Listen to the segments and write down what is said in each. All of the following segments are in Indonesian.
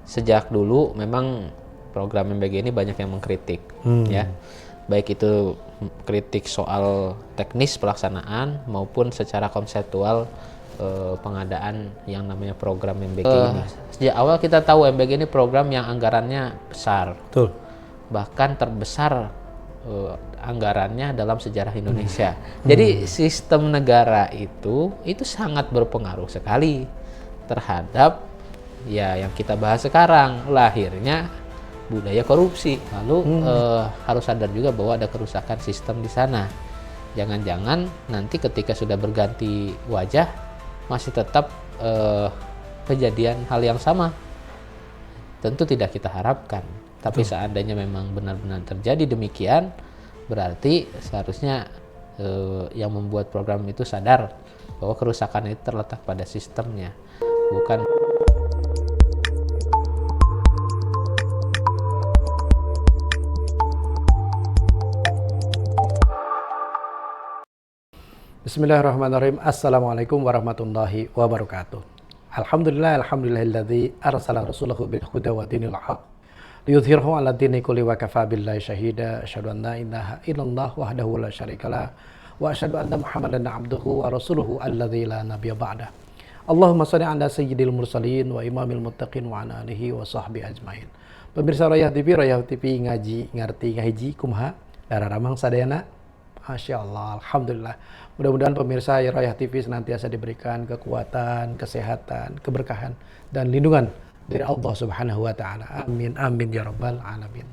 sejak dulu memang program MBG ini banyak yang mengkritik, ya, baik itu kritik soal teknis pelaksanaan maupun secara konseptual pengadaan yang namanya program MBG ini. Sejak awal kita tahu MBG ini program yang anggarannya besar, Betul. bahkan terbesar anggarannya dalam sejarah Indonesia. Jadi sistem negara itu sangat berpengaruh sekali terhadap ya yang kita bahas sekarang, lahirnya budaya korupsi. Lalu harus sadar juga bahwa ada kerusakan sistem di sana. Jangan-jangan nanti ketika sudah berganti wajah masih tetap kejadian hal yang sama. Tentu tidak kita harapkan. Tapi seandainya memang benar-benar terjadi demikian, berarti seharusnya yang membuat program itu sadar bahwa kerusakan itu terletak pada sistemnya, bukan. Bismillahirrahmanirrahim. Assalamualaikum warahmatullahi wabarakatuh. Alhamdulillahilladzi arsala rasulahu bil huda wa dinil haq liyudhhirahu 'ala dini kulli wa kafa billahi shahida. Asyhadu an la ilaha illallah wahdahu la syarikalah wa asyhadu anna Muhammadan 'abduhu wa rasuluhu alladzi la nabiyya ba'dah. Allahumma shalli 'ala sayyidil mursalin wa imamil muttaqin wa 'ala alihi wa sahbihi ajmain. Pemirsa Royah TV ngaji ngarti ngahiji kumaha dararamang sadayana. Masya Allah, Alhamdulillah. Mudah-mudahan pemirsa Royah TV senantiasa diberikan kekuatan, kesehatan, keberkahan, dan lindungan dari Allah Subhanahu wa Ta'ala. Amin, amin ya Rabbal Alamin.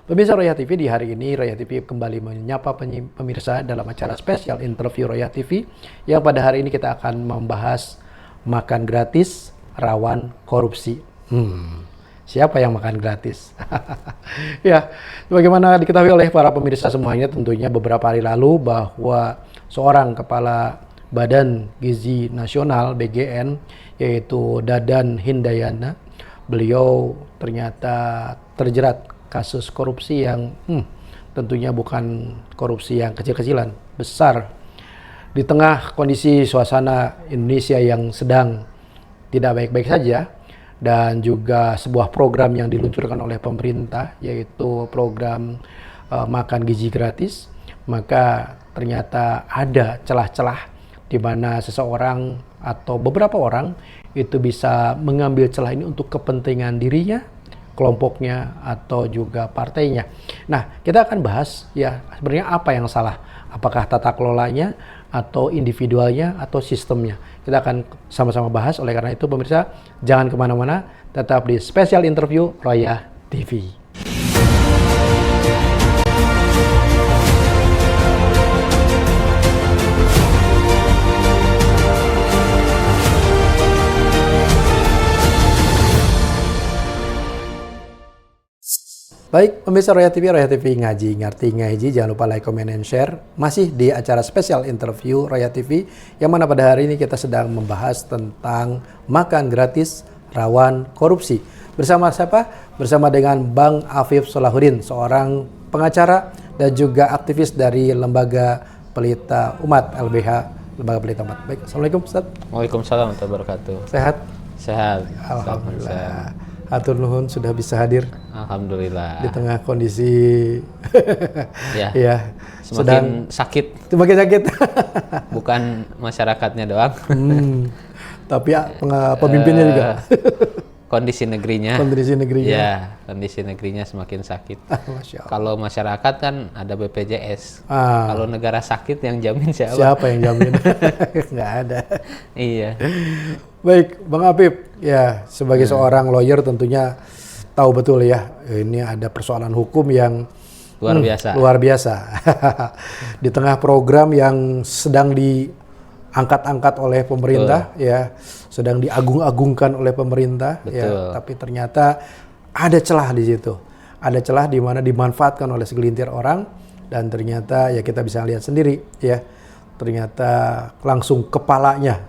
Pemirsa Royah TV, di hari ini Royah TV kembali menyapa pemirsa dalam acara spesial interview Royah TV, yang pada hari ini kita akan membahas makan gratis rawan korupsi. Siapa yang makan gratis? Ya, sebagaimana diketahui oleh para pemirsa semuanya, tentunya beberapa hari lalu bahwa seorang kepala Badan Gizi Nasional BGN, yaitu Dadan Hindayana, beliau ternyata terjerat kasus korupsi yang tentunya bukan korupsi yang kecil-kecilan, besar. Di tengah kondisi suasana Indonesia yang sedang tidak baik-baik saja, dan juga sebuah program yang diluncurkan oleh pemerintah, yaitu program makan gizi gratis, maka ternyata ada celah-celah di mana seseorang atau beberapa orang itu bisa mengambil celah ini untuk kepentingan dirinya, kelompoknya, atau juga partainya. Nah, kita akan bahas ya sebenarnya apa yang salah, apakah tata kelolanya, atau individualnya, atau sistemnya. Kita akan sama-sama bahas. Oleh karena itu pemirsa, jangan kemana-mana, tetap di spesial interview Royah TV. Baik, pemirsa Royah TV ngaji ngarti ngaji, jangan lupa like, comment, and share. Masih di acara spesial interview Royah TV, yang mana pada hari ini kita sedang membahas tentang makan gratis rawan korupsi. Bersama siapa? Bersama dengan Bang Afif Solahuddin, seorang pengacara dan juga aktivis dari Lembaga Pelita Umat LBH, Lembaga Pelita Umat. Baik, Assalamualaikum Ustaz. Waalaikumsalam warahmatullahi wabarakatuh. Sehat? Sehat. Alhamdulillah. Hatur nuhun sudah bisa hadir. Alhamdulillah. Di tengah kondisi ya, ya semakin sakit. Semakin sakit. Bukan masyarakatnya doang. Tapi ya, pemimpinnya juga. Kondisi negerinya. Kondisi negerinya. Ya, kondisi negerinya semakin sakit. Masya Allah. Kalau masyarakat kan ada BPJS. Kalau negara sakit yang jamin siapa? Siapa yang jamin? Nggak ada. Iya. Baik, Bang Afif. Ya, sebagai seorang lawyer tentunya tahu betul ya, ini ada persoalan hukum yang luar biasa. Luar biasa. Di tengah program yang sedang diangkat-angkat oleh pemerintah, ya, sedang diagung-agungkan oleh pemerintah, ya, tapi ternyata ada celah di situ. Ada celah di mana dimanfaatkan oleh segelintir orang, dan ternyata ya kita bisa lihat sendiri, ya. Ternyata langsung kepalanya.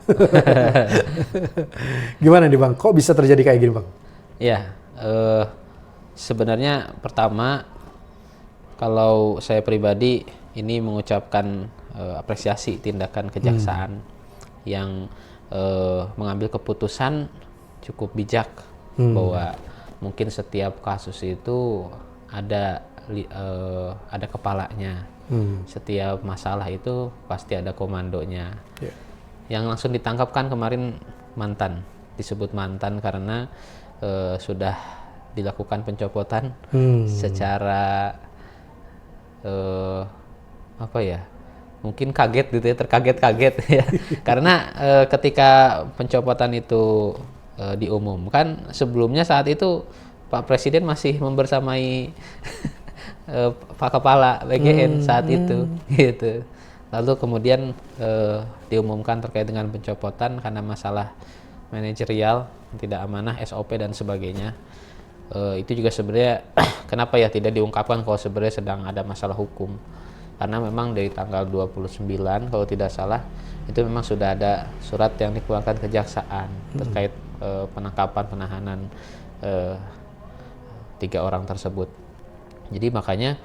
Gimana nih Bang? Kok bisa terjadi kayak gini Bang? Ya, sebenarnya pertama, kalau saya pribadi ini mengucapkan apresiasi tindakan kejaksaan yang mengambil keputusan cukup bijak bahwa mungkin setiap kasus itu ada kepalanya. Setiap masalah itu pasti ada komandonya. Yeah. Yang langsung ditangkap kan kemarin mantan, disebut mantan karena sudah dilakukan pencopotan secara apa ya? Mungkin kaget gitu ya, terkaget-kaget ya. Karena ketika pencopotan itu diumumkan, sebelumnya saat itu Pak Presiden masih membersamai Pak Kepala BGN saat itu, gitu. Lalu kemudian diumumkan terkait dengan pencopotan karena masalah manajerial, tidak amanah, SOP dan sebagainya. Itu juga sebenarnya kenapa ya tidak diungkapkan kalau sebenarnya sedang ada masalah hukum. Karena memang dari tanggal 29 kalau tidak salah itu memang sudah ada surat yang dikeluarkan kejaksaan terkait penangkapan penahanan 3 orang tersebut. Jadi makanya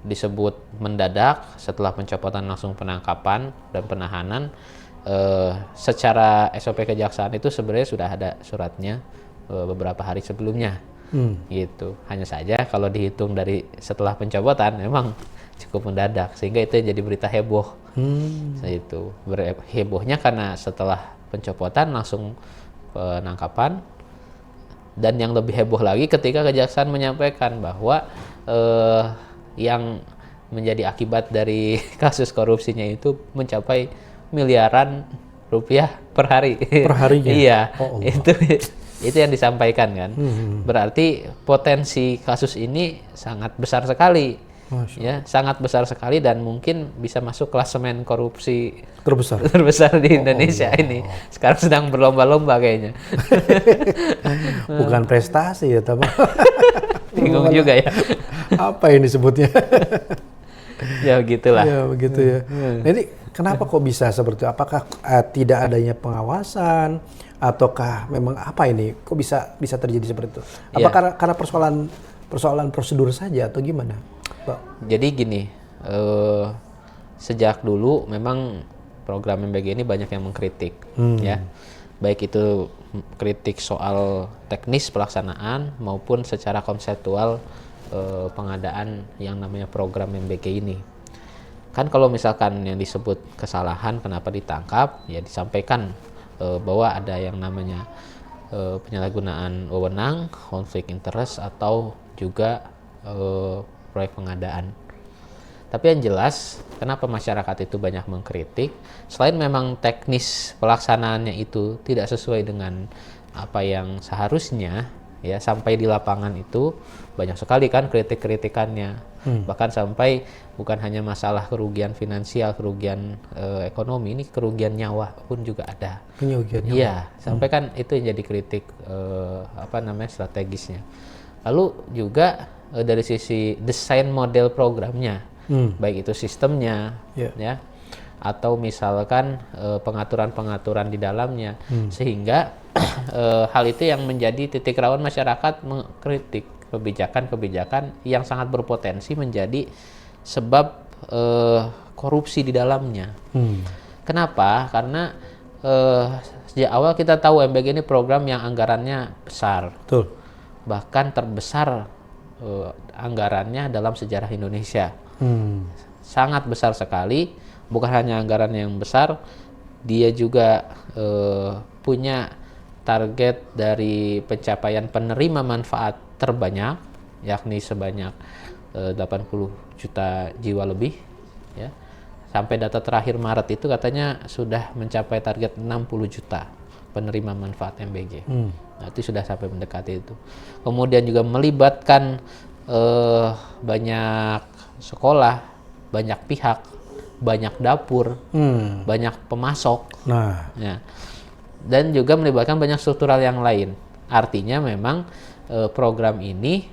disebut mendadak, setelah pencopotan langsung penangkapan dan penahanan. Secara SOP kejaksaan itu sebenarnya sudah ada suratnya beberapa hari sebelumnya. Gitu. Hanya saja kalau dihitung dari setelah pencopotan memang cukup mendadak, sehingga itu jadi berita heboh. Itu hebohnya karena setelah pencopotan langsung penangkapan, dan yang lebih heboh lagi ketika kejaksaan menyampaikan bahwa yang menjadi akibat dari kasus korupsinya itu mencapai miliaran rupiah per hari. Per harinya? Iya, Oh, itu yang disampaikan kan. Berarti potensi kasus ini sangat besar sekali. Ya, sangat besar sekali dan mungkin bisa masuk klasemen korupsi terbesar di Indonesia ini. Sekarang sedang berlomba-lomba kayaknya. Bukan prestasi ya, teman. Bingung juga ya. Apa yang disebutnya? Ya begitulah. Ya begitu ya. Jadi kenapa kok bisa seperti itu? Apakah tidak adanya pengawasan ataukah memang apa ini? Kok bisa terjadi seperti itu? Apa karena persoalan prosedur saja atau gimana, Pak? Jadi gini, sejak dulu memang program MBG ini banyak yang mengkritik, ya, baik itu kritik soal teknis pelaksanaan maupun secara konseptual pengadaan yang namanya program MBG ini. Kan kalau misalkan yang disebut kesalahan kenapa ditangkap, ya disampaikan bahwa ada yang namanya penyalahgunaan wewenang, konflik interest atau juga proyek pengadaan. Tapi yang jelas, kenapa masyarakat itu banyak mengkritik? Selain memang teknis pelaksanaannya itu tidak sesuai dengan apa yang seharusnya, ya sampai di lapangan itu banyak sekali kan kritik-kritikannya. Bahkan sampai bukan hanya masalah kerugian finansial, kerugian ekonomi, ini kerugian nyawa pun juga ada. Kerugian nyawa. Iya, sampai kan itu yang jadi kritik strategisnya. Lalu juga dari sisi desain model programnya, baik itu sistemnya, ya, atau misalkan pengaturan-pengaturan di dalamnya, sehingga hal itu yang menjadi titik rawan masyarakat mengkritik kebijakan-kebijakan yang sangat berpotensi menjadi sebab korupsi di dalamnya. Kenapa? Karena sejak awal kita tahu MBG ini program yang anggarannya besar. Betul. Bahkan terbesar anggarannya dalam sejarah Indonesia. Sangat besar sekali. Bukan hanya anggaran yang besar, dia juga punya target dari pencapaian penerima manfaat terbanyak, yakni sebanyak 80 juta jiwa lebih, ya. Sampai data terakhir Maret itu katanya sudah mencapai target 60 juta penerima manfaat MBG. Nah, itu sudah sampai mendekati itu. Kemudian juga melibatkan banyak sekolah, banyak pihak, banyak dapur, banyak pemasok. Nah, ya. Dan juga melibatkan banyak struktural yang lain. Artinya memang program ini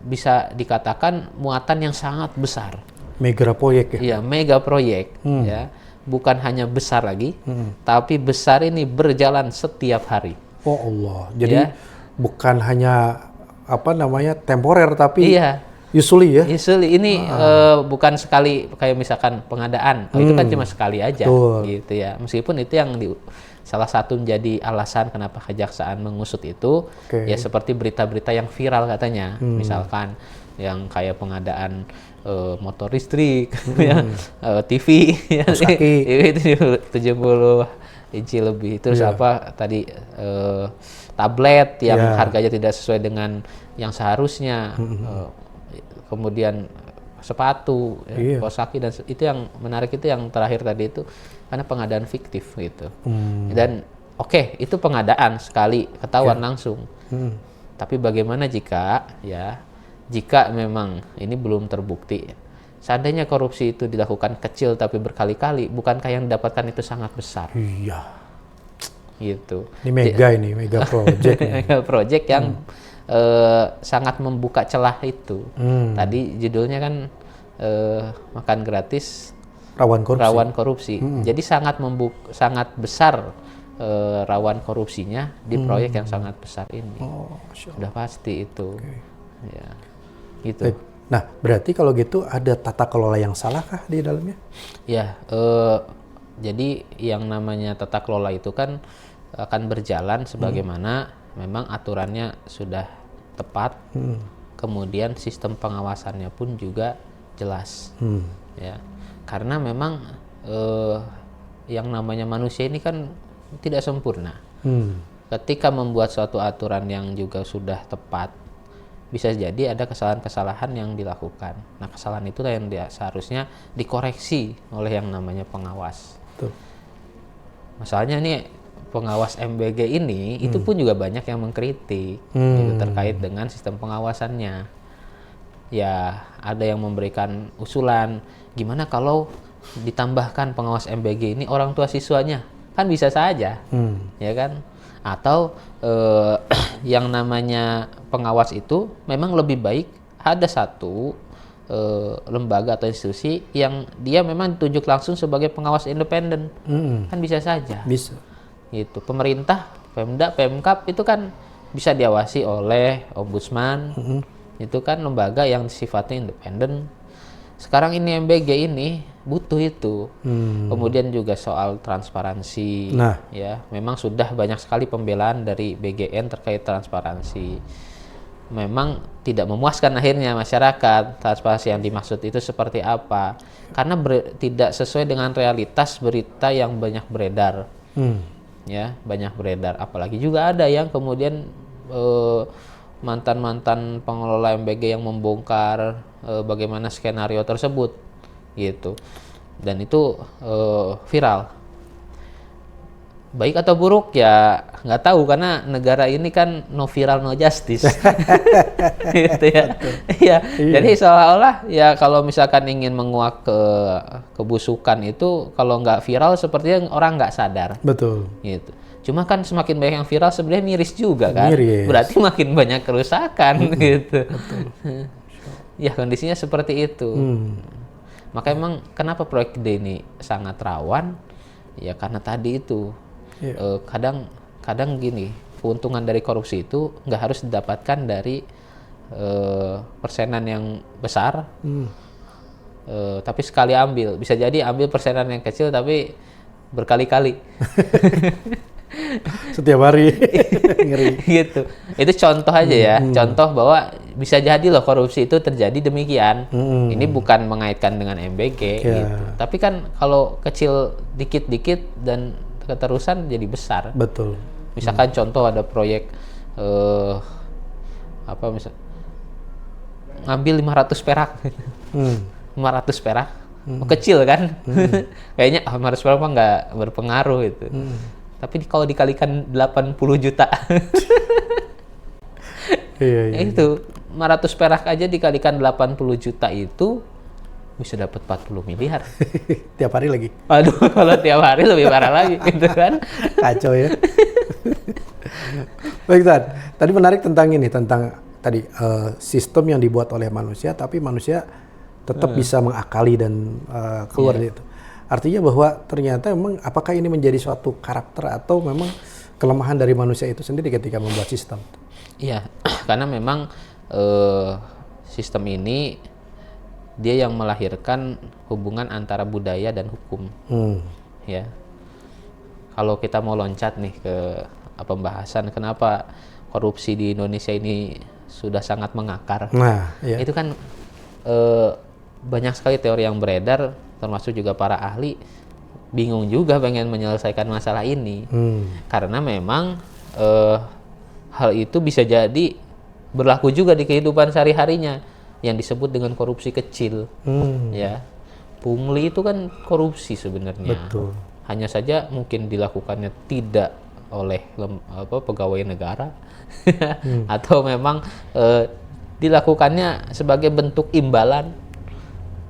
bisa dikatakan muatan yang sangat besar. mega proyek ya? Iya, mega proyek. Ya. Bukan hanya besar lagi, tapi besar ini berjalan setiap hari. Oh Allah, jadi bukan hanya temporer, tapi usually ya? Usually ini bukan sekali kayak misalkan pengadaan, itu kan cuma sekali aja, gitu ya. Meskipun itu yang salah satu menjadi alasan kenapa kejaksaan mengusut itu Oke. ya seperti berita-berita yang viral katanya, misalkan yang kayak pengadaan motor listrik, ya, TV, ya, Kaos kaki. itu 70 inci lebih. Terus Iya. apa tadi tablet yang Iya. harganya tidak sesuai dengan yang seharusnya, kemudian sepatu, ya, Iya. kaos kaki dan itu yang menarik itu yang terakhir tadi itu karena pengadaan fiktif gitu. Hmm. Dan oke, itu pengadaan sekali ketahuan langsung. Hmm. Tapi bagaimana jika memang ini belum terbukti, seandainya korupsi itu dilakukan kecil tapi berkali-kali, bukankah yang didapatkan itu sangat besar? Iya. Gitu. Ini mega project nih. Mega project yang sangat membuka celah itu. Tadi judulnya kan makan gratis Rawan korupsi. rawan korupsi. Jadi sangat besar rawan korupsinya di proyek yang sangat besar ini. Oh, Masya Allah. Sudah pasti itu. Ya. Gitu. Baik. Nah, berarti kalau gitu ada tata kelola yang salah kah di dalamnya? Ya, jadi yang namanya tata kelola itu kan akan berjalan sebagaimana memang aturannya sudah tepat, kemudian sistem pengawasannya pun juga jelas, ya. Karena memang yang namanya manusia ini kan tidak sempurna. Ketika membuat suatu aturan yang juga sudah tepat, bisa jadi ada kesalahan-kesalahan yang dilakukan. Nah, kesalahan itulah yang seharusnya dikoreksi oleh yang namanya pengawas. Tuh. Masalahnya nih pengawas MBG ini itu pun juga banyak yang mengkritik gitu, terkait dengan sistem pengawasannya. Ya, ada yang memberikan usulan, gimana kalau ditambahkan pengawas MBG ini orang tua siswanya? Kan bisa saja, ya kan? Atau yang namanya pengawas itu memang lebih baik ada satu lembaga atau institusi yang dia memang ditunjuk langsung sebagai pengawas independen, kan bisa saja. Bisa. Gitu. Pemerintah, Pemda, Pemkab itu kan bisa diawasi oleh ombudsman, itu kan lembaga yang sifatnya independen. Sekarang ini MBG ini butuh itu. Kemudian juga soal transparansi, Nah. ya memang sudah banyak sekali pembelaan dari BGN terkait transparansi. Memang tidak memuaskan akhirnya masyarakat. Transparansi yang dimaksud itu seperti apa? Karena tidak sesuai dengan realitas berita yang banyak beredar. Ya, banyak beredar. Apalagi juga ada yang kemudian mantan-mantan pengelola MBG yang membongkar bagaimana skenario tersebut, gitu. Dan itu viral. Baik atau buruk ya nggak tahu, karena negara ini kan no viral no justice. Gitu ya. Iya. Jadi seolah-olah ya kalau misalkan ingin menguak kebusukan itu kalau nggak viral sepertinya orang nggak sadar. Betul. Gitu. Cuma kan semakin banyak yang viral sebenarnya miris juga kan. Miris. Berarti makin banyak kerusakan gitu. Ya kondisinya seperti itu. Maka emang kenapa proyek D ini sangat rawan? Ya karena tadi itu. Kadang gini, keuntungan dari korupsi itu nggak harus didapatkan dari persenan yang besar, tapi sekali ambil. Bisa jadi ambil persenan yang kecil tapi berkali-kali. Setiap hari. Ngeri. Gitu. Itu contoh aja ya, contoh bahwa bisa jadi loh korupsi itu terjadi demikian. Ini bukan mengaitkan dengan MBG gitu. Tapi kan kalau kecil dikit-dikit dan keterusan jadi besar. Betul. Misalkan contoh ada proyek misal ngambil 500 perak. 500 perak. Kecil kan? Kayaknya 500 perak mah nggak berpengaruh itu. Tapi kalau dikalikan 80 juta. Iya. Itu 500 perak aja dikalikan 80 juta itu bisa dapat 40 miliar. Tiap hari lagi. Aduh, kalau tiap hari lebih parah lagi gitu kan. Kacau ya. Baik, Tad. Tadi menarik tentang ini, tentang tadi sistem yang dibuat oleh manusia, tapi manusia tetap bisa mengakali dan keluar dari itu. Artinya bahwa ternyata memang apakah ini menjadi suatu karakter atau memang kelemahan dari manusia itu sendiri ketika membuat sistem? Iya, karena memang sistem ini dia yang melahirkan hubungan antara budaya dan hukum. Ya, kalau kita mau loncat nih ke pembahasan kenapa korupsi di Indonesia ini sudah sangat mengakar. Nah, iya. Itu kan banyak sekali teori yang beredar, termasuk juga para ahli bingung juga pengen menyelesaikan masalah ini. Karena memang hal itu bisa jadi berlaku juga di kehidupan sehari-harinya yang disebut dengan korupsi kecil. Ya. Pungli itu kan korupsi sebenarnya. Betul. Hanya saja mungkin dilakukannya tidak oleh pegawai negara atau memang dilakukannya sebagai bentuk imbalan.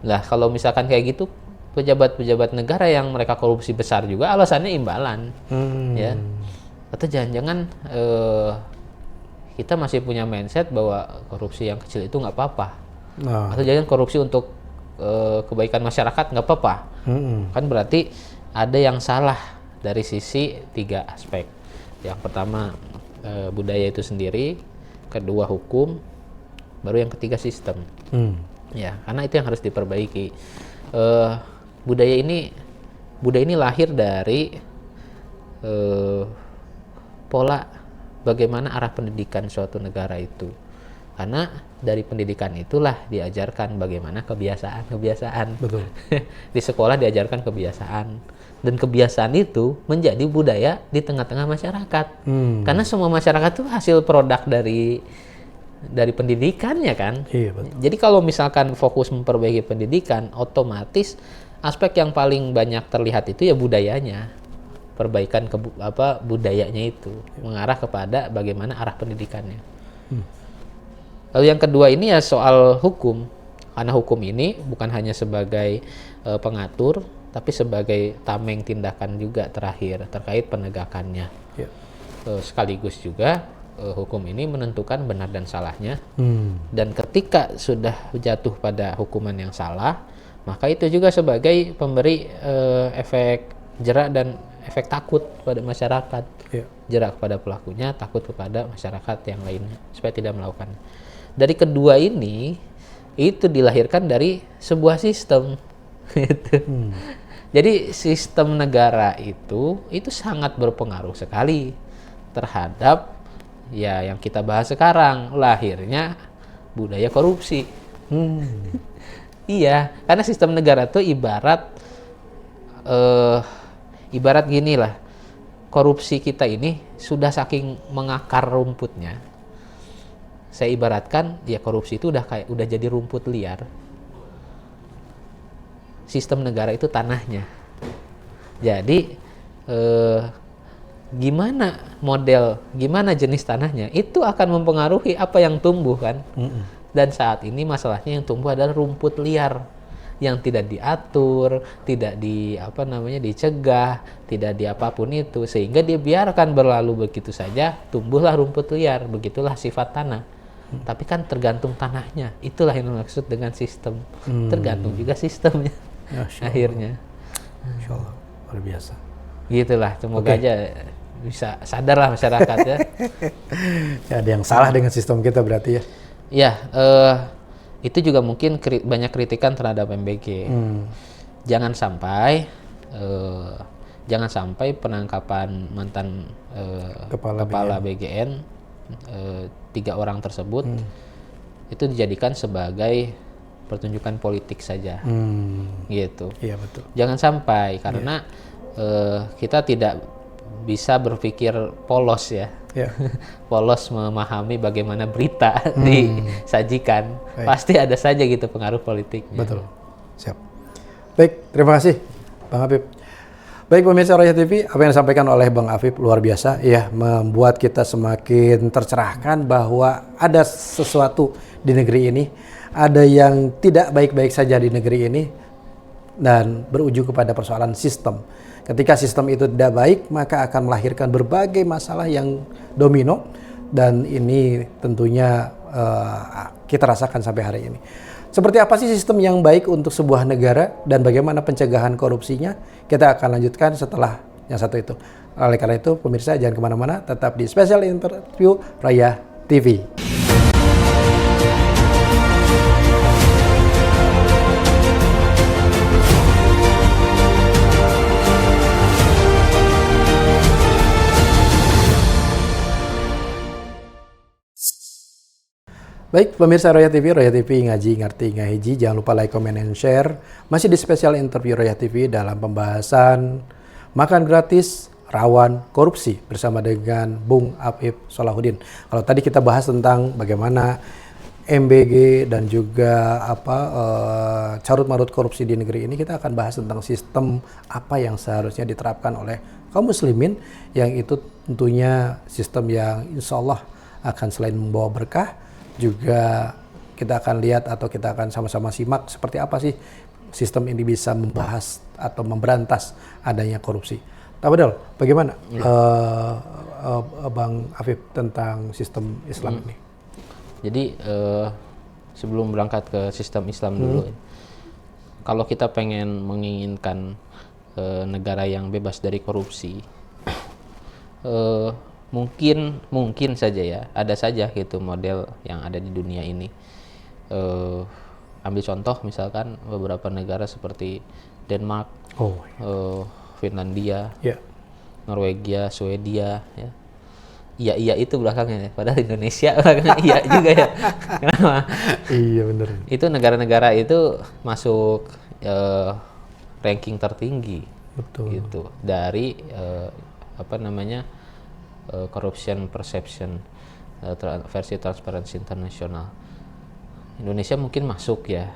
Lah kalau misalkan kayak gitu, pejabat-pejabat negara yang mereka korupsi besar juga alasannya imbalan, ya. Atau jangan-jangan kita masih punya mindset bahwa korupsi yang kecil itu nggak apa-apa, atau jangan korupsi untuk kebaikan masyarakat nggak apa-apa. Kan berarti ada yang salah dari sisi 3 aspek. Yang pertama budaya itu sendiri, kedua hukum, baru yang ketiga sistem. Ya, karena itu yang harus diperbaiki. Budaya ini lahir dari pola bagaimana arah pendidikan suatu negara itu. Karena dari pendidikan itulah diajarkan bagaimana kebiasaan. Betul. Di sekolah diajarkan kebiasaan, dan kebiasaan itu menjadi budaya di tengah-tengah masyarakat. Karena semua masyarakat itu hasil produk dari pendidikannya kan. Iya, betul. Jadi kalau misalkan fokus memperbaiki pendidikan, otomatis aspek yang paling banyak terlihat itu ya budayanya. Perbaikan budayanya itu mengarah kepada bagaimana arah pendidikannya. Lalu yang kedua ini ya soal hukum. Karena hukum ini bukan hanya sebagai pengatur, tapi sebagai tameng tindakan juga terakhir terkait penegakannya. Yeah. Sekaligus juga hukum ini menentukan benar dan salahnya. Dan ketika sudah jatuh pada hukuman yang salah, maka itu juga sebagai pemberi efek jerak dan efek takut pada masyarakat. Yeah. Jerak kepada pelakunya, takut kepada masyarakat yang lainnya supaya tidak melakukan. Dari kedua ini itu dilahirkan dari sebuah sistem. Jadi sistem negara itu sangat berpengaruh sekali terhadap ya yang kita bahas sekarang, lahirnya budaya korupsi. Iya, karena sistem negara itu ibarat gini lah, korupsi kita ini sudah saking mengakar rumputnya. Saya ibaratkan ya korupsi itu udah jadi rumput liar. Sistem negara itu tanahnya. Jadi gimana jenis tanahnya itu akan mempengaruhi apa yang tumbuh kan. Dan saat ini masalahnya yang tumbuh adalah rumput liar yang tidak diatur, tidak dicegah, tidak diapapun itu, sehingga dia biarkan berlalu begitu saja, tumbuhlah rumput liar. Begitulah sifat tanah. Tapi kan tergantung tanahnya. Itulah yang dimaksud dengan sistem. Tergantung juga sistemnya. Akhirnya. Insya Allah, luar biasa. Gitulah, semoga aja bisa sadarlah masyarakat ya. Ya, ada yang salah dengan sistem kita berarti ya. Ya, itu juga mungkin banyak kritikan terhadap MBG. Jangan sampai penangkapan mantan kepala BGN 3 orang tersebut itu dijadikan sebagai pertunjukan politik saja, gitu. Iya betul. Jangan sampai karena kita tidak bisa berpikir polos ya. Polos memahami bagaimana berita disajikan. Pasti ada saja gitu pengaruh politiknya. Betul. Siap. Baik, terima kasih Bang Afif. Baik pemirsa Royah TV, apa yang disampaikan oleh Bang Afif luar biasa ya, membuat kita semakin tercerahkan bahwa ada sesuatu di negeri ini, ada yang tidak baik-baik saja di negeri ini dan berujung kepada persoalan sistem. Ketika sistem itu tidak baik, maka akan melahirkan berbagai masalah yang domino dan ini tentunya kita rasakan sampai hari ini. Seperti apa sih sistem yang baik untuk sebuah negara dan bagaimana pencegahan korupsinya? Kita akan lanjutkan setelah yang satu itu. Oleh karena itu, pemirsa jangan kemana-mana, tetap di Special Interview Royah TV. Baik, pemirsa Roya TV ngaji ngerti ngahiji, jangan lupa like, comment, and share. Masih di spesial interview Roya TV dalam pembahasan makan gratis rawan korupsi bersama dengan Bung Afif Salahuddin. Kalau tadi kita bahas tentang bagaimana MBG dan juga carut marut korupsi di negeri ini, kita akan bahas tentang sistem apa yang seharusnya diterapkan oleh kaum muslimin, yang itu tentunya sistem yang insya Allah akan selain membawa berkah, juga kita akan lihat atau kita akan sama-sama simak seperti apa sih sistem ini bisa membahas atau memberantas adanya korupsi. Pak Badal, bagaimana Bang Afif tentang sistem Islam ini? Jadi sebelum berangkat ke sistem Islam dulu, kalau kita pengen menginginkan negara yang bebas dari korupsi, mungkin saja ya, ada saja gitu model yang ada di dunia ini. Ambil contoh misalkan beberapa negara seperti Denmark, Finlandia, Norwegia, Swedia, ya. Iya itu belakangnya, padahal Indonesia belakangnya iya juga ya. Kenapa? Iya benar. Itu negara-negara itu masuk ranking tertinggi, betul. Gitu dari corruption perception versi Transparency International. Indonesia mungkin masuk ya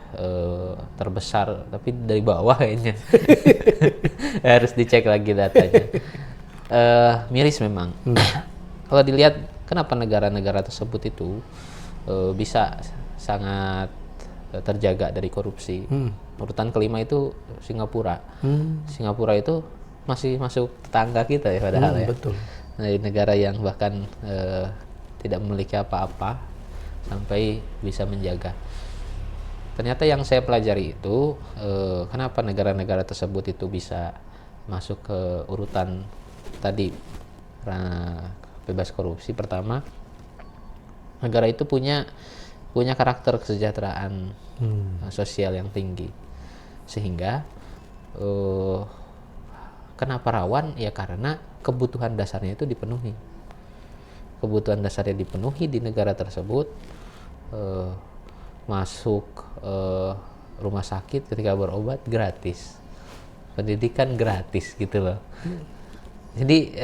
terbesar, tapi dari bawah kayaknya. Harus dicek lagi datanya. Miris memang. Kalau dilihat kenapa negara-negara tersebut itu bisa sangat terjaga dari korupsi. Urutan kelima itu Singapura. Singapura itu masih masuk tetangga kita ya padahal ya. Betul. Dari negara yang bahkan tidak memiliki apa-apa sampai bisa menjaga. Ternyata yang saya pelajari itu kenapa negara-negara tersebut itu bisa masuk ke urutan tadi bebas korupsi. Pertama, negara itu punya karakter kesejahteraan sosial yang tinggi, sehingga kenapa rawan ya karena kebutuhan dasarnya itu dipenuhi. Kebutuhan dasarnya dipenuhi di negara tersebut, masuk rumah sakit ketika berobat gratis, pendidikan gratis gitu loh. Jadi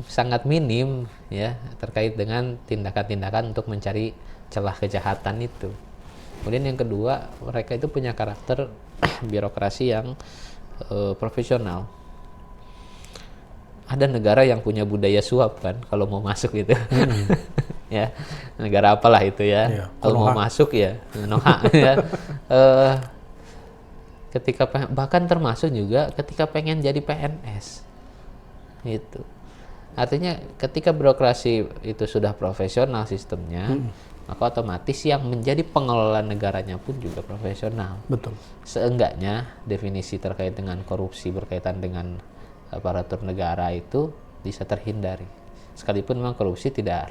sangat minim ya terkait dengan tindakan-tindakan untuk mencari celah kejahatan itu. Kemudian yang kedua, mereka itu punya karakter birokrasi yang profesional. Ada negara yang punya budaya suap kan kalau mau masuk gitu. Ya, negara apalah itu ya. Kalau mau masuk ya noha ya. Ketika bahkan termasuk juga ketika pengen jadi PNS. Gitu. Artinya ketika birokrasi itu sudah profesional sistemnya, maka otomatis yang menjadi pengelola negaranya pun juga profesional. Betul. Seenggaknya definisi terkait dengan korupsi berkaitan dengan aparatur negara itu bisa terhindari. Sekalipun memang korupsi tidak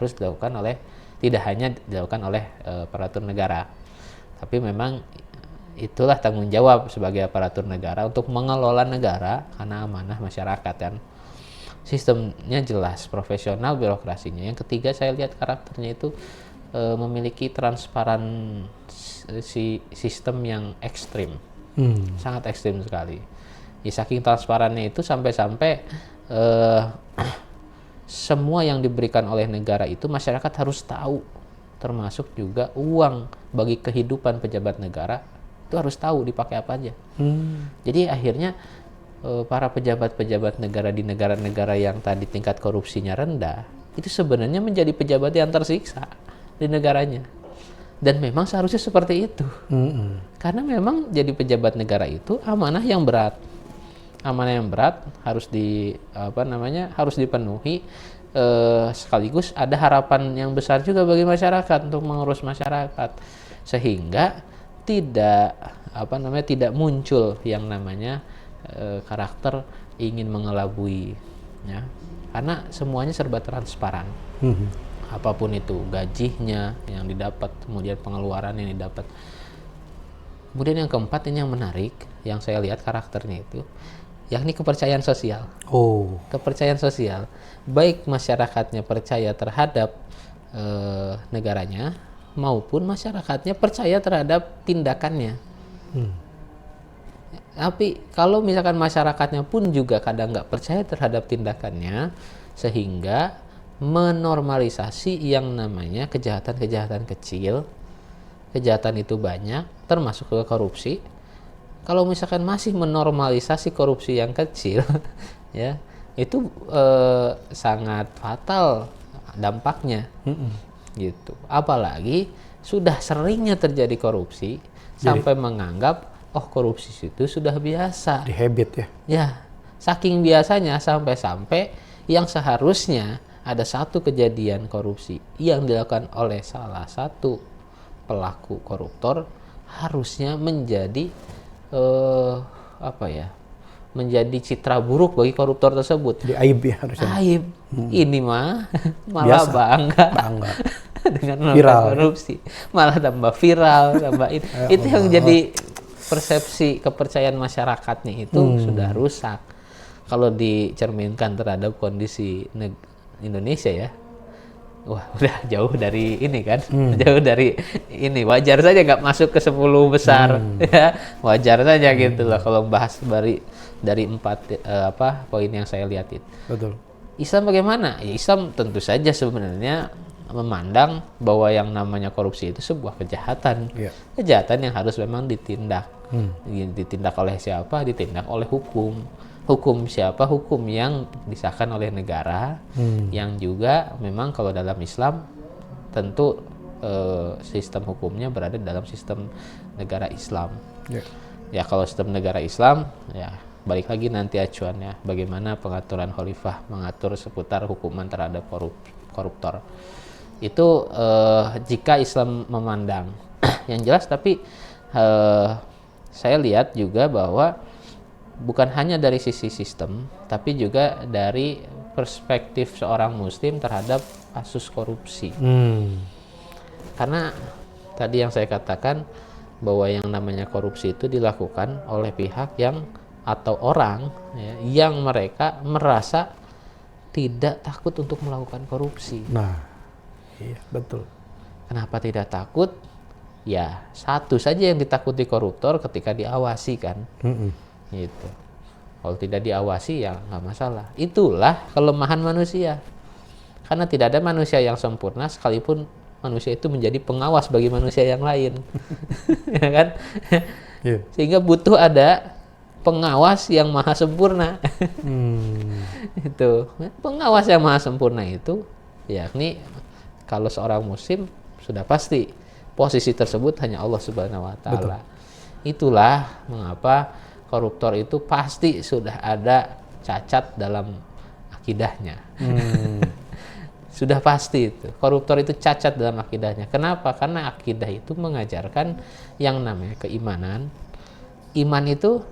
hanya dilakukan oleh aparatur negara, tapi memang itulah tanggung jawab sebagai aparatur negara untuk mengelola negara karena amanah masyarakat kan. Sistemnya jelas, profesional birokrasinya. Yang ketiga, saya lihat karakternya itu memiliki sistem yang ekstrim, sangat ekstrim sekali. Ya, saking transparannya itu sampai-sampai semua yang diberikan oleh negara itu masyarakat harus tahu, termasuk juga uang bagi kehidupan pejabat negara itu harus tahu dipakai apa aja. Jadi akhirnya para pejabat-pejabat negara di negara-negara yang tadi tingkat korupsinya rendah itu sebenarnya menjadi pejabat yang tersiksa di negaranya. Dan memang seharusnya seperti itu. Karena memang jadi pejabat negara itu amanah yang berat. Amanah yang berat harus harus dipenuhi, sekaligus ada harapan yang besar juga bagi masyarakat untuk mengurus masyarakat, sehingga tidak muncul yang namanya karakter ingin mengelabui ya. Karena semuanya serba transparan. Apapun itu, gajinya yang didapat, kemudian pengeluaran yang didapat. Kemudian yang keempat, ini yang menarik, yang saya lihat karakternya itu, yakni kepercayaan sosial. Kepercayaan sosial, baik masyarakatnya percaya terhadap negaranya maupun masyarakatnya percaya terhadap tindakannya. Tapi kalau misalkan masyarakatnya pun juga kadang nggak percaya terhadap tindakannya, sehingga menormalisasi yang namanya kejahatan-kejahatan kecil. Kejahatan itu banyak, termasuk ke korupsi. Kalau misalkan masih menormalisasi korupsi yang kecil, ya itu sangat fatal dampaknya, gitu. Apalagi sudah seringnya terjadi korupsi sampai menganggap korupsi itu sudah biasa. Di habit ya. Ya, saking biasanya sampai-sampai yang seharusnya ada satu kejadian korupsi yang dilakukan oleh salah satu pelaku koruptor harusnya menjadi menjadi citra buruk bagi koruptor tersebut. Jadi aib ya harusnya. Aib. Ini mah malah Biasa. bangga. Dengan melakukan korupsi. Malah tambah viral, tambah itu yang jadi persepsi kepercayaan masyarakatnya itu sudah rusak. Kalau dicerminkan terhadap kondisi Indonesia ya, wah udah jauh dari ini kan, jauh dari ini. Wajar saja nggak masuk ke 10 besar, ya wajar saja gitu loh kalau bahas dari 4 poin yang saya lihat itu. Betul. Islam bagaimana? Ya, Islam tentu saja sebenarnya memandang bahwa yang namanya korupsi itu sebuah kejahatan, kejahatan yang harus memang ditindak. Ditindak oleh siapa? Ditindak oleh hukum. Hukum siapa? Hukum yang disahkan oleh negara, yang juga memang kalau dalam Islam tentu sistem hukumnya berada dalam sistem negara Islam. Ya kalau sistem negara Islam, ya balik lagi nanti acuannya bagaimana pengaturan khalifah mengatur seputar hukuman terhadap koruptor. Itu jika Islam memandang yang jelas, tapi saya lihat juga bahwa bukan hanya dari sisi sistem, tapi juga dari perspektif seorang muslim terhadap kasus korupsi. Karena tadi yang saya katakan bahwa yang namanya korupsi itu dilakukan oleh pihak yang atau orang yang mereka merasa tidak takut untuk melakukan korupsi. Nah, iya betul. Kenapa tidak takut? Ya satu saja yang ditakuti koruptor ketika diawasi kan. Gitu. Kalau tidak diawasi ya nggak masalah. Itulah kelemahan manusia. Karena tidak ada manusia yang sempurna, sekalipun manusia itu menjadi pengawas bagi manusia yang lain. Ya kan? Sehingga butuh ada pengawas yang maha sempurna. Itu pengawas yang maha sempurna itu yakni kalau seorang muslim sudah pasti posisi tersebut hanya Allah Subhanahu wa taala. Itulah mengapa koruptor itu pasti sudah ada cacat dalam akidahnya. Sudah pasti itu. Koruptor itu cacat dalam akidahnya. Kenapa? Karena akidah itu mengajarkan yang namanya keimanan. Iman itu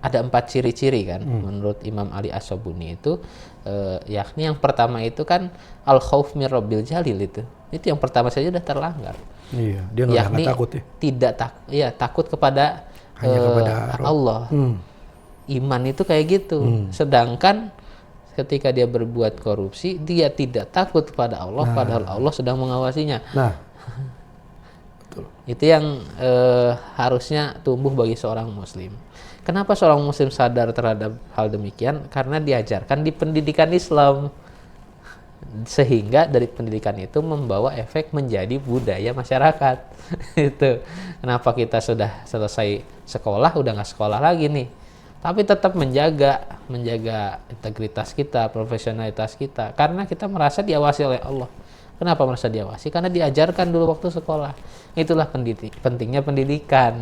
ada 4 ciri-ciri kan, menurut Imam Ali As-Sabuni itu, yakni yang pertama itu kan al-khauf min rabbil jalil itu yang pertama saja sudah terlanggar. Iya, dia nggak takut ya. Tidak takut kepada Allah. Iman itu kayak gitu. Sedangkan ketika dia berbuat korupsi, dia tidak takut kepada Allah, padahal Allah sedang mengawasinya. Betul. Itu yang harusnya tumbuh bagi seorang muslim. Kenapa seorang muslim sadar terhadap hal demikian? Karena diajarkan di pendidikan Islam. Sehingga dari pendidikan itu membawa efek menjadi budaya masyarakat. Itu. Kenapa kita sudah selesai sekolah, udah nggak sekolah lagi nih. Tapi tetap menjaga integritas kita, profesionalitas kita. Karena kita merasa diawasi oleh Allah. Kenapa merasa diawasi? Karena diajarkan dulu waktu sekolah. Itulah pentingnya pendidikan.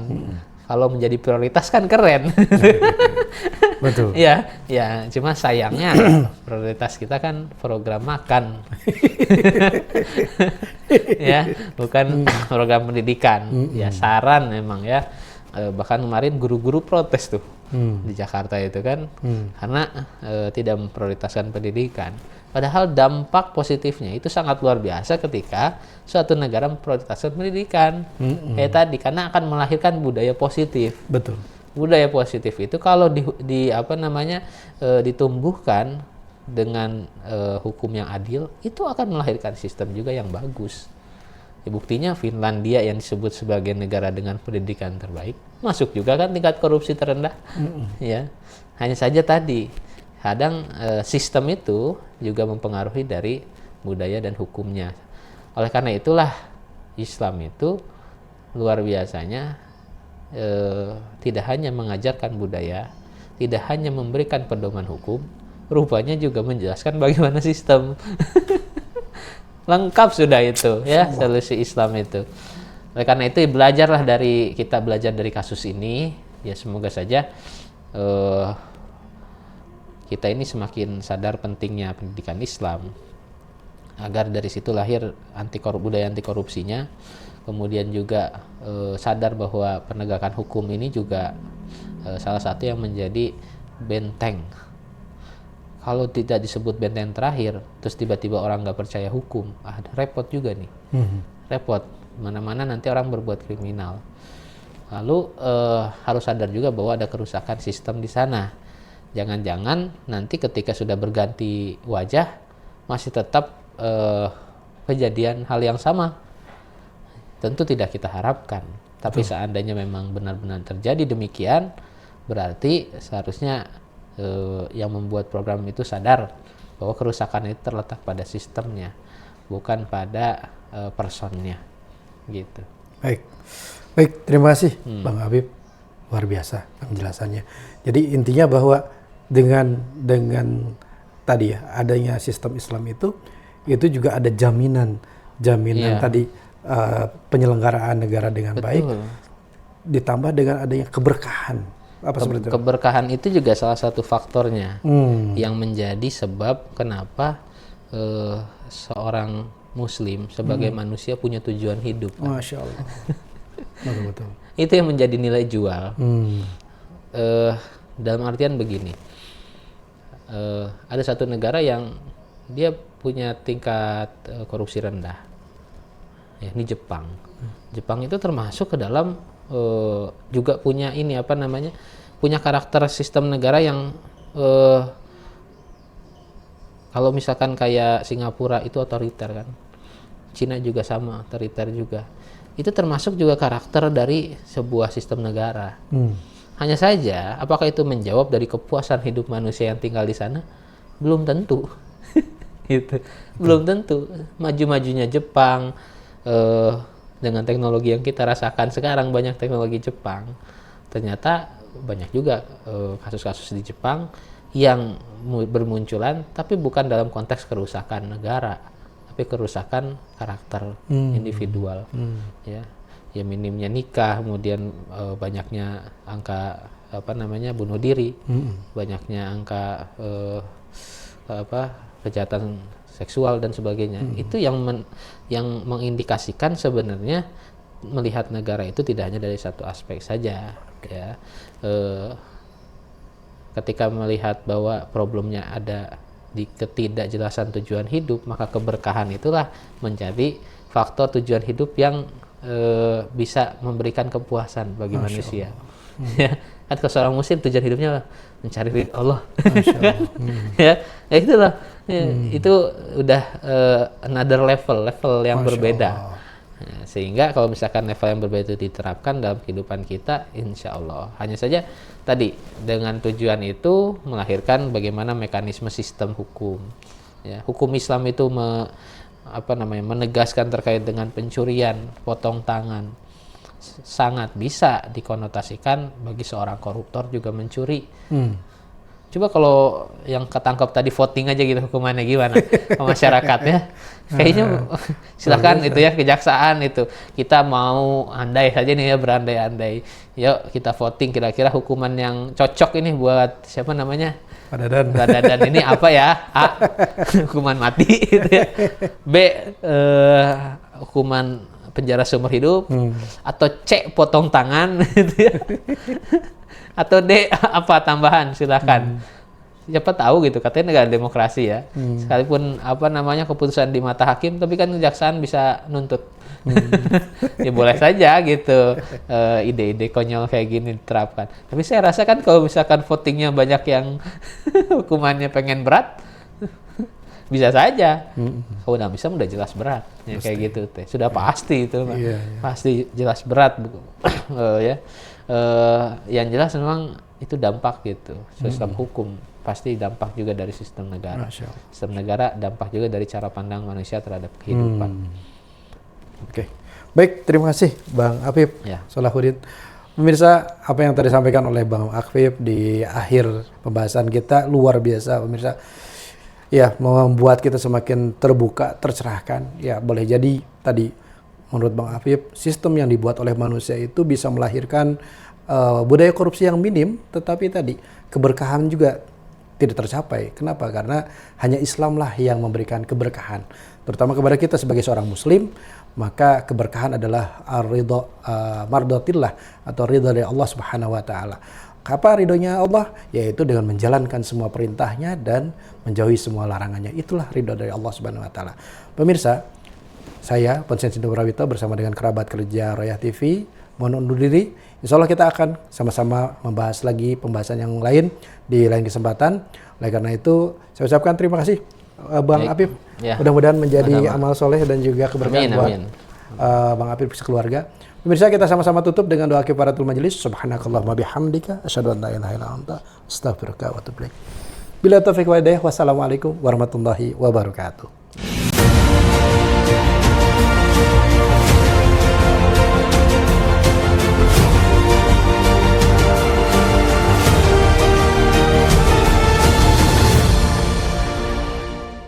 Kalau menjadi prioritas kan keren. Betul. Ya, cuma sayangnya prioritas kita kan program makan. Ya, bukan program pendidikan. Ya, saran memang ya. Bahkan kemarin guru-guru protes tuh di Jakarta itu kan, karena tidak memprioritaskan pendidikan. Padahal dampak positifnya itu sangat luar biasa ketika suatu negara memprioritaskan pendidikan. Kayak tadi, karena akan melahirkan budaya positif. Betul. Budaya positif itu kalau ditumbuhkan dengan hukum yang adil, itu akan melahirkan sistem juga yang bagus. Ya, buktinya Finlandia yang disebut sebagai negara dengan pendidikan terbaik, masuk juga kan tingkat korupsi terendah. Ya, hanya saja tadi kadang sistem itu juga mempengaruhi dari budaya dan hukumnya. Oleh karena itulah Islam itu luar biasanya tidak hanya mengajarkan budaya, tidak hanya memberikan pedoman hukum, rupanya juga menjelaskan bagaimana sistem. Lengkap sudah itu ya solusi Islam itu. Oleh karena itu kita belajar dari kasus ini, ya semoga saja kita ini semakin sadar pentingnya pendidikan Islam, agar dari situ lahir budaya anti korupsinya. Kemudian juga sadar bahwa penegakan hukum ini juga salah satu yang menjadi benteng. Kalau tidak disebut benteng terakhir, terus tiba-tiba orang nggak percaya hukum, repot juga nih. Repot, mana-mana nanti orang berbuat kriminal. Lalu harus sadar juga bahwa ada kerusakan sistem di sana. Jangan-jangan nanti ketika sudah berganti wajah, masih tetap kejadian hal yang sama. Tentu tidak kita harapkan. Tapi seandainya memang benar-benar terjadi demikian, berarti seharusnya yang membuat program itu sadar bahwa kerusakan itu terletak pada sistemnya, bukan pada personnya, gitu. Baik, terima kasih Bang Habib, luar biasa penjelasannya. Jadi intinya bahwa dengan tadi ya adanya sistem Islam itu juga ada jaminan tadi penyelenggaraan negara dengan baik, ditambah dengan adanya keberkahan. Keberkahan itu juga salah satu faktornya yang menjadi sebab kenapa seorang Muslim sebagai manusia punya tujuan hidup. Masya Allah. Betul. Itu yang menjadi nilai jual. Dalam artian begini, ada satu negara yang dia punya tingkat korupsi rendah. Ya, ini Jepang. Jepang itu termasuk ke dalam juga punya punya karakter sistem negara yang kalau misalkan kayak Singapura itu otoriter kan, Cina juga sama otoriter juga. Itu termasuk juga karakter dari sebuah sistem negara. Hanya saja apakah itu menjawab dari kepuasan hidup manusia yang tinggal di sana? Belum tentu. Gitu. Belum tentu. Maju-majunya Jepang dengan teknologi yang kita rasakan sekarang, banyak teknologi Jepang, ternyata banyak juga kasus-kasus di Jepang yang bermunculan tapi bukan dalam konteks kerusakan negara, tapi kerusakan karakter individual. Ya minimnya nikah, kemudian banyaknya angka bunuh diri, banyaknya angka kejahatan seksual dan sebagainya. Itu yang mengindikasikan sebenarnya melihat negara itu tidak hanya dari satu aspek saja, ya. Ketika melihat bahwa problemnya ada di ketidakjelasan tujuan hidup, maka keberkahan itulah menjadi faktor tujuan hidup yang bisa memberikan kepuasan bagi manusia. Ya, kan kalau seorang muslim tujuan hidupnya mencari ridho Allah. Ya itulah. Itu udah another level yang berbeda. Nah, sehingga kalau misalkan level yang berbeda itu diterapkan dalam kehidupan kita, insya Allah. Hanya saja tadi dengan tujuan itu melahirkan bagaimana mekanisme sistem hukum. Ya, hukum Islam itu menegaskan terkait dengan pencurian, potong tangan, sangat bisa dikonotasikan bagi seorang koruptor juga mencuri. Coba kalau yang ketangkap tadi voting aja gitu hukumannya gimana ke masyarakat ya? Kayaknya silakan itu ya kejaksaan itu. Kita mau andai saja nih ya, berandai-andai. Yuk kita voting kira-kira hukuman yang cocok ini buat siapa namanya? Pak Dadan ini apa ya? A. Hukuman mati gitu ya. B. Hukuman penjara seumur hidup. Atau C. Potong tangan gitu ya. Atau D, apa tambahan, silakan. Siapa tahu gitu, katanya negara demokrasi ya. Sekalipun keputusan di mata hakim, tapi kan kejaksaan bisa nuntut. Ya boleh saja gitu, ide-ide konyol kayak gini diterapkan. Tapi saya rasa kan kalau misalkan votingnya banyak yang hukumannya pengen berat, Bisa saja. Kalau Nabi Sam udah jelas berat, ya, kayak gitu teh. Sudah pasti itu, Iya. pasti jelas berat, ya. Yang jelas memang itu dampak gitu. Sistem hukum pasti dampak juga dari sistem negara. Masya Allah. Sistem negara dampak juga dari cara pandang manusia terhadap kehidupan. Oke. Baik, terima kasih Bang Afif Ya. Salahuddin. Pemirsa, apa yang tadi disampaikan oleh Bang Afif di akhir pembahasan kita luar biasa, pemirsa. Ya, membuat kita semakin terbuka, tercerahkan. Ya, boleh jadi tadi menurut Bang Afif, sistem yang dibuat oleh manusia itu bisa melahirkan budaya korupsi yang minim, tetapi tadi keberkahan juga tidak tercapai. Kenapa? Karena hanya Islamlah yang memberikan keberkahan, terutama kepada kita sebagai seorang Muslim. Maka keberkahan adalah mardotillah atau ridha dari Allah Subhanahu Wa Taala. Apa ridhonya Allah? Yaitu dengan menjalankan semua perintahnya dan menjauhi semua larangannya. Itulah ridho dari Allah Subhanahu Wa Taala. Pemirsa, saya Ponsen Sindu Prawito bersama dengan kerabat kerja Royah TV mohon undur diri. Insya Allah kita akan sama-sama membahas lagi pembahasan yang lain di lain kesempatan. Oleh karena itu, saya ucapkan terima kasih Bang Afif. Ya. Mudah-mudahan menjadi amal soleh dan juga keberkahan buat Bang Afif sekeluarga. Pemirsa, kita sama-sama tutup dengan doa kifaratul majelis. Subhanakallahumma bihamdika asyhadu an la ilaha illa anta astaghfiruka wa atubu ilaik. Bila taufiq wa hidayah, wassalamualaikum warahmatullahi wabarakatuh.